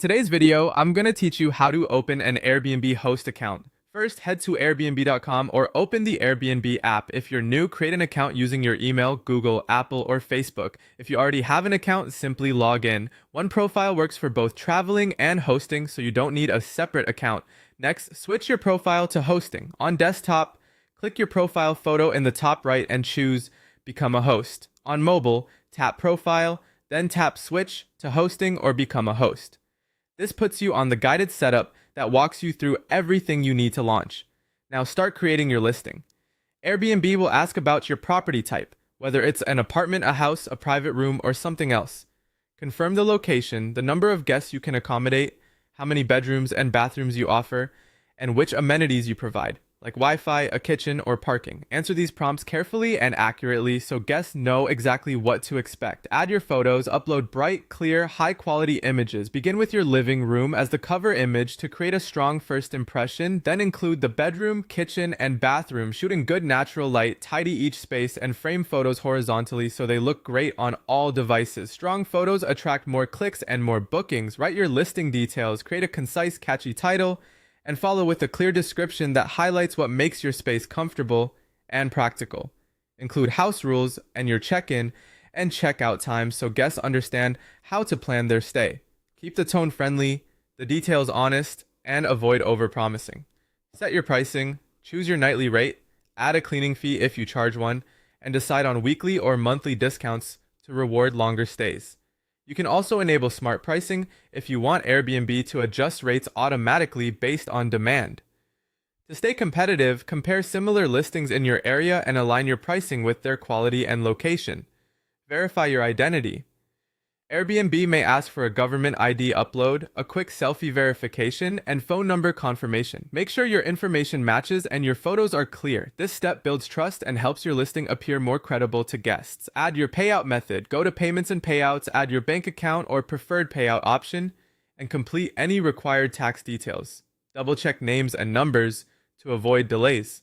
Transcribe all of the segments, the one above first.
today's video, I'm going to teach you how to open an Airbnb host account. First, head to Airbnb.com or open the Airbnb app. If you're new, create an account using your email, Google, Apple, or Facebook. If you already have an account, simply log in. One profile works for both traveling and hosting, so you don't need a separate account. Next, switch your profile to hosting. On desktop, click your profile photo in the top right and choose Become a Host. On mobile, tap Profile, then tap Switch to Hosting or Become a Host. This puts you on the guided setup that walks you through everything you need to launch. Now start creating your listing. Airbnb will ask about your property type, whether it's an apartment, a house, a private room, or something else. Confirm the location, the number of guests you can accommodate, how many bedrooms and bathrooms you offer, and which amenities you provide, like Wi-Fi, a kitchen, or parking. Answer these prompts carefully and accurately so guests know exactly what to expect. Add your photos, upload bright, clear, high-quality images. Begin with your living room as the cover image to create a strong first impression, then include the bedroom, kitchen, and bathroom. Shoot in good natural light, tidy each space, and frame photos horizontally so they look great on all devices. Strong photos attract more clicks and more bookings. Write your listing details, create a concise, catchy title, and follow with a clear description that highlights what makes your space comfortable and practical. Include house rules and your check-in and check-out times so guests understand how to plan their stay. Keep the tone friendly, the details honest, and avoid overpromising. Set your pricing, choose your nightly rate, add a cleaning fee if you charge one, and decide on weekly or monthly discounts to reward longer stays. You can also enable smart pricing if you want Airbnb to adjust rates automatically based on demand. To stay competitive, compare similar listings in your area and align your pricing with their quality and location. Verify your identity. Airbnb may ask for a government ID upload, a quick selfie verification, and phone number confirmation. Make sure your information matches and your photos are clear. This step builds trust and helps your listing appear more credible to guests. Add your payout method. Go to Payments and Payouts, add your bank account or preferred payout option, and complete any required tax details. Double-check names and numbers to avoid delays.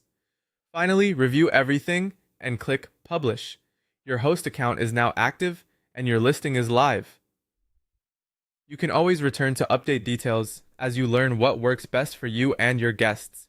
Finally, review everything and click Publish. Your host account is now active and your listing is live. You can always return to update details as you learn what works best for you and your guests.